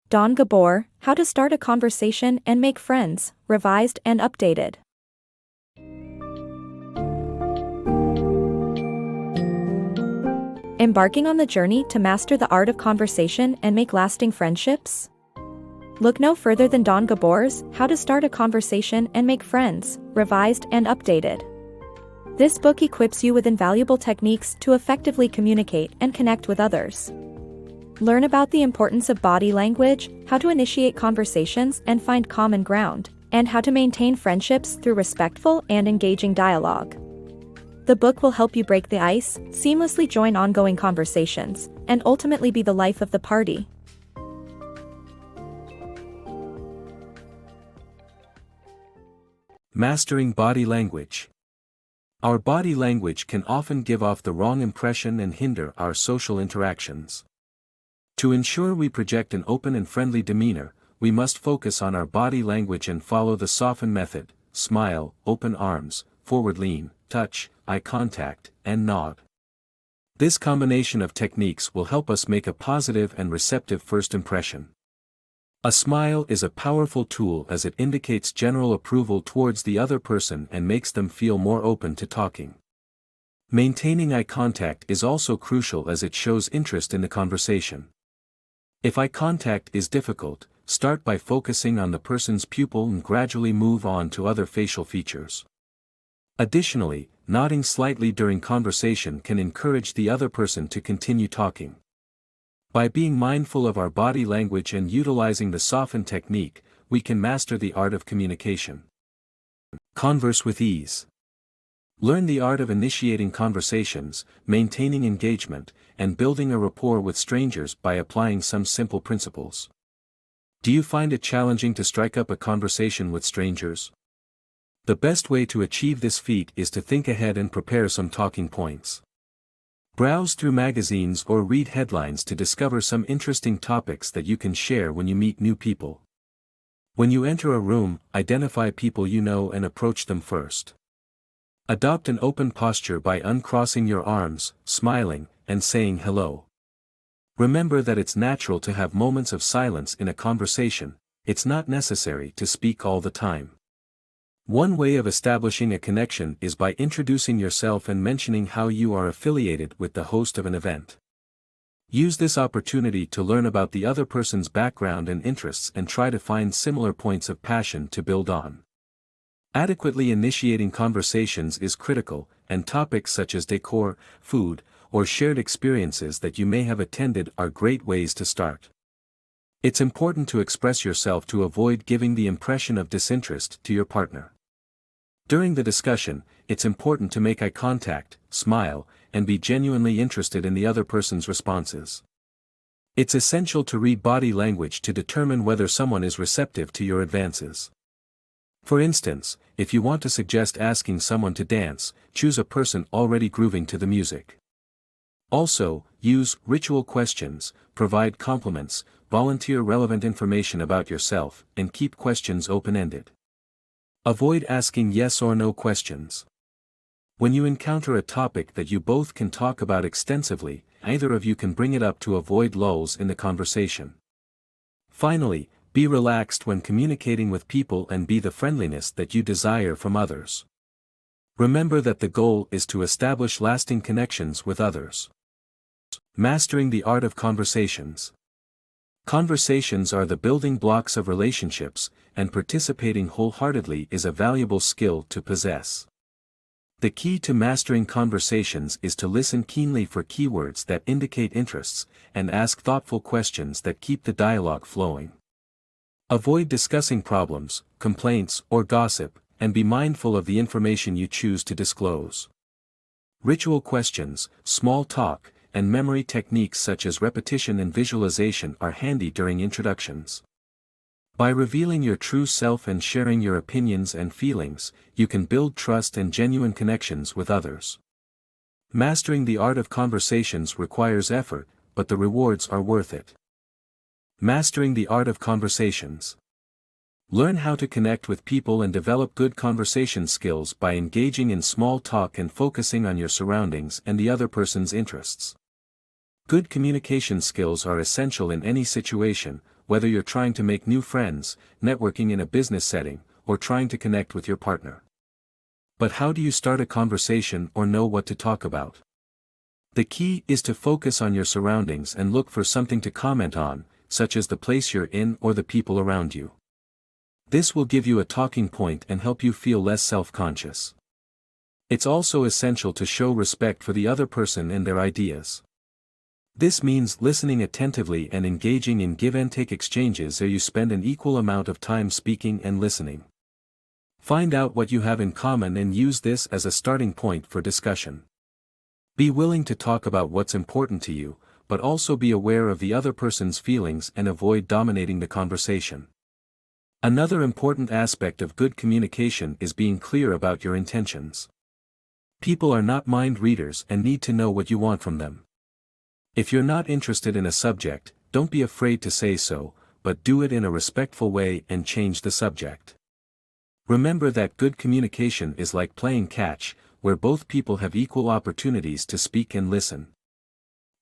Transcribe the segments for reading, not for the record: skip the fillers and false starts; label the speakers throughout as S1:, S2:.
S1: Don Gabor, How to Start a Conversation and Make Friends, revised and updated. Embarking on the journey to master the art of conversation and make lasting friendships? Look no further than Don Gabor's How to Start a Conversation and Make Friends, revised and updated. This book equips you with invaluable techniques to effectively communicate and connect with others. Learn about the importance of body language, how to initiate conversations and find common ground, and how to maintain friendships through respectful and engaging dialogue. The book will help you break the ice, seamlessly join ongoing conversations, and ultimately be the life of the party.
S2: Mastering body language. Our body language can often give off the wrong impression and hinder our social interactions. To ensure we project an open and friendly demeanor, we must focus on our body language and follow the soften method: smile, open arms, forward lean, touch, eye contact, and nod. This combination of techniques will help us make a positive and receptive first impression. A smile is a powerful tool as it indicates general approval towards the other person and makes them feel more open to talking. Maintaining eye contact is also crucial as it shows interest in the conversation. If eye contact is difficult, start by focusing on the person's pupil and gradually move on to other facial features. Additionally, nodding slightly during conversation can encourage the other person to continue talking. By being mindful of our body language and utilizing the soften technique, we can master the art of communication. Converse with ease. Learn the art of initiating conversations, maintaining engagement, and building a rapport with strangers by applying some simple principles. Do you find it challenging to strike up a conversation with strangers? The best way to achieve this feat is to think ahead and prepare some talking points. Browse through magazines or read headlines to discover some interesting topics that you can share when you meet new people. When you enter a room, identify people you know and approach them first. Adopt an open posture by uncrossing your arms, smiling, and saying hello. Remember that it's natural to have moments of silence in a conversation. It's not necessary to speak all the time. One way of establishing a connection is by introducing yourself and mentioning how you are affiliated with the host of an event. Use this opportunity to learn about the other person's background and interests and try to find similar points of passion to build on. Adequately initiating conversations is critical, and topics such as decor, food, or shared experiences that you may have attended are great ways to start. It's important to express yourself to avoid giving the impression of disinterest to your partner. During the discussion, it's important to make eye contact, smile, and be genuinely interested in the other person's responses. It's essential to read body language to determine whether someone is receptive to your advances. For instance, if you want to suggest asking someone to dance, choose a person already grooving to the music. Also, use ritual questions, provide compliments, volunteer relevant information about yourself, and keep questions open-ended. Avoid asking yes or no questions. When you encounter a topic that you both can talk about extensively, either of you can bring it up to avoid lulls in the conversation. Finally, be relaxed when communicating with people and be the friendliness that you desire from others. Remember that the goal is to establish lasting connections with others. Mastering the art of conversations. Conversations are the building blocks of relationships, and participating wholeheartedly is a valuable skill to possess. The key to mastering conversations is to listen keenly for keywords that indicate interests, and ask thoughtful questions that keep the dialogue flowing. Avoid discussing problems, complaints, or gossip, and be mindful of the information you choose to disclose. Ritual questions, small talk, and memory techniques such as repetition and visualization are handy during introductions. By revealing your true self and sharing your opinions and feelings, you can build trust and genuine connections with others. Mastering the art of conversations requires effort, but the rewards are worth it. Mastering the art of conversations. Learn how to connect with people and develop good conversation skills by engaging in small talk and focusing on your surroundings and the other person's interests. Good communication skills are essential in any situation, whether you're trying to make new friends, networking in a business setting, or trying to connect with your partner. But how do you start a conversation or know what to talk about? The key is to focus on your surroundings and look for something to comment on, such as the place you're in or the people around you. This will give you a talking point and help you feel less self-conscious. It's also essential to show respect for the other person and their ideas. This means listening attentively and engaging in give-and-take exchanges so you spend an equal amount of time speaking and listening. Find out what you have in common and use this as a starting point for discussion. Be willing to talk about what's important to you, but also be aware of the other person's feelings and avoid dominating the conversation. Another important aspect of good communication is being clear about your intentions. People are not mind readers and need to know what you want from them. If you're not interested in a subject, don't be afraid to say so, but do it in a respectful way and change the subject. Remember that good communication is like playing catch, where both people have equal opportunities to speak and listen.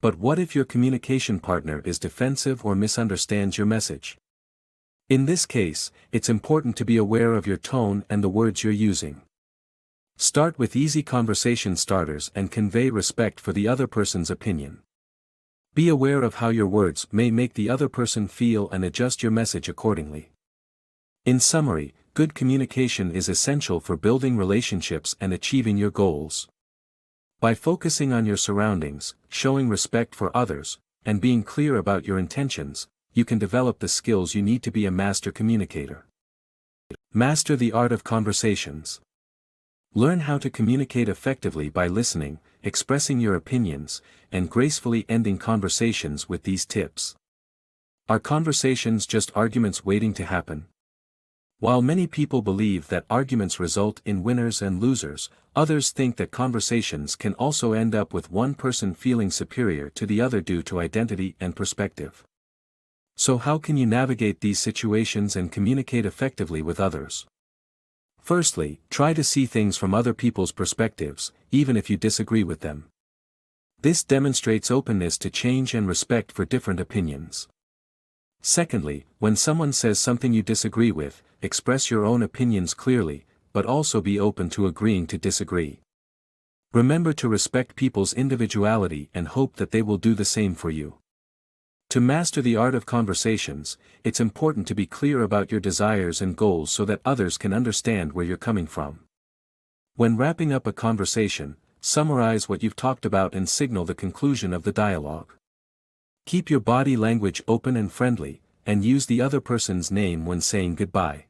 S2: But what if your communication partner is defensive or misunderstands your message? In this case, it's important to be aware of your tone and the words you're using. Start with easy conversation starters and convey respect for the other person's opinion. Be aware of how your words may make the other person feel and adjust your message accordingly. In summary, good communication is essential for building relationships and achieving your goals. By focusing on your surroundings, showing respect for others, and being clear about your intentions, you can develop the skills you need to be a master communicator. Master the art of conversations. Learn how to communicate effectively by listening, expressing your opinions, and gracefully ending conversations with these tips. Are conversations just arguments waiting to happen? While many people believe that arguments result in winners and losers, others think that conversations can also end up with one person feeling superior to the other due to identity and perspective. So how can you navigate these situations and communicate effectively with others? Firstly, try to see things from other people's perspectives, even if you disagree with them. This demonstrates openness to change and respect for different opinions. Secondly, when someone says something you disagree with, express your own opinions clearly, but also be open to agreeing to disagree. Remember to respect people's individuality and hope that they will do the same for you. To master the art of conversations, it's important to be clear about your desires and goals so that others can understand where you're coming from. When wrapping up a conversation, summarize what you've talked about and signal the conclusion of the dialogue. Keep your body language open and friendly, and use the other person's name when saying goodbye.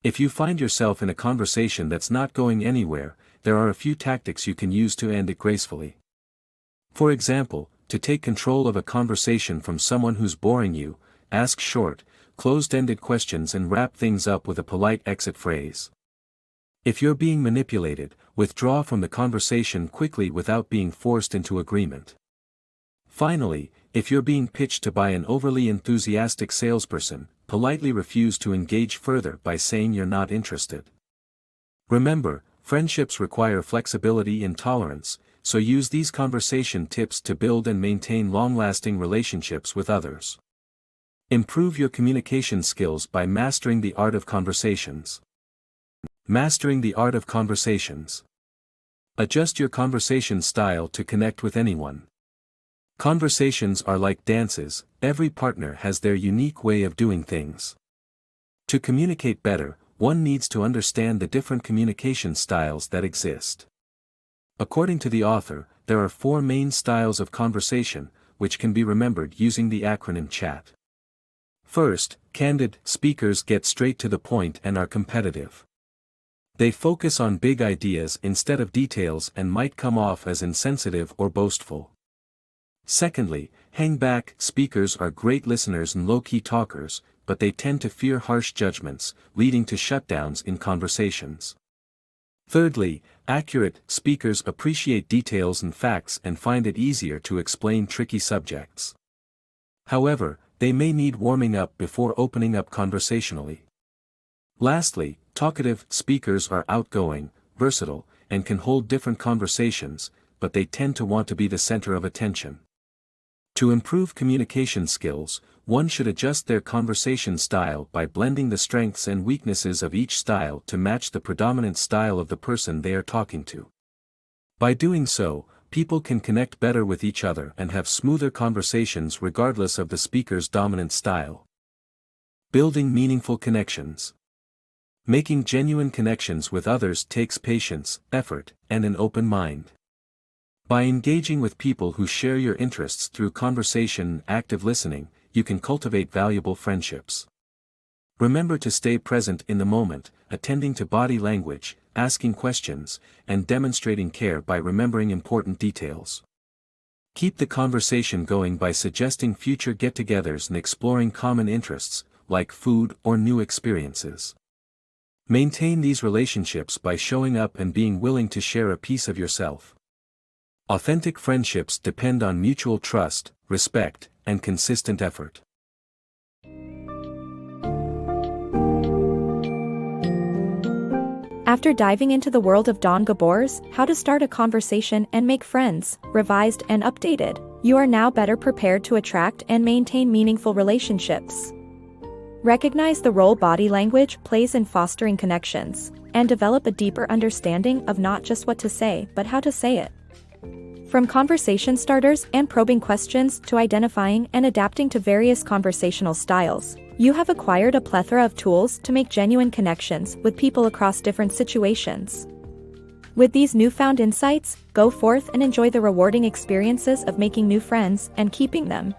S2: If you find yourself in a conversation that's not going anywhere, there are a few tactics you can use to end it gracefully. For example, to take control of a conversation from someone who's boring you, ask short, closed-ended questions and wrap things up with a polite exit phrase. If you're being manipulated, withdraw from the conversation quickly without being forced into agreement. Finally, if you're being pitched to by an overly enthusiastic salesperson, politely refuse to engage further by saying you're not interested. Remember, friendships require flexibility and tolerance, so use these conversation tips to build and maintain long-lasting relationships with others. Improve your communication skills by mastering the art of conversations. Mastering the art of conversations. Adjust your conversation style to connect with anyone. Conversations are like dances, every partner has their unique way of doing things. To communicate better, one needs to understand the different communication styles that exist. According to the author, there are 4 main styles of conversation, which can be remembered using the acronym CHAT. First, candid speakers get straight to the point and are competitive. They focus on big ideas instead of details and might come off as insensitive or boastful. Secondly, hang-back speakers are great listeners and low-key talkers, but they tend to fear harsh judgments, leading to shutdowns in conversations. Thirdly, accurate speakers appreciate details and facts and find it easier to explain tricky subjects. However, they may need warming up before opening up conversationally. Lastly, talkative speakers are outgoing, versatile, and can hold different conversations, but they tend to want to be the center of attention. To improve communication skills, one should adjust their conversation style by blending the strengths and weaknesses of each style to match the predominant style of the person they are talking to. By doing so, people can connect better with each other and have smoother conversations regardless of the speaker's dominant style. Building meaningful connections. Making genuine connections with others takes patience, effort, and an open mind. By engaging with people who share your interests through conversation and active listening, you can cultivate valuable friendships. Remember to stay present in the moment, attending to body language, asking questions, and demonstrating care by remembering important details. Keep the conversation going by suggesting future get-togethers and exploring common interests, like food or new experiences. Maintain these relationships by showing up and being willing to share a piece of yourself. Authentic friendships depend on mutual trust, respect, and consistent effort.
S1: After diving into the world of Don Gabor's How to Start a Conversation and Make Friends, revised and updated, you are now better prepared to attract and maintain meaningful relationships. Recognize the role body language plays in fostering connections, and develop a deeper understanding of not just what to say but how to say it. From conversation starters and probing questions to identifying and adapting to various conversational styles, you have acquired a plethora of tools to make genuine connections with people across different situations. With these newfound insights, go forth and enjoy the rewarding experiences of making new friends and keeping them.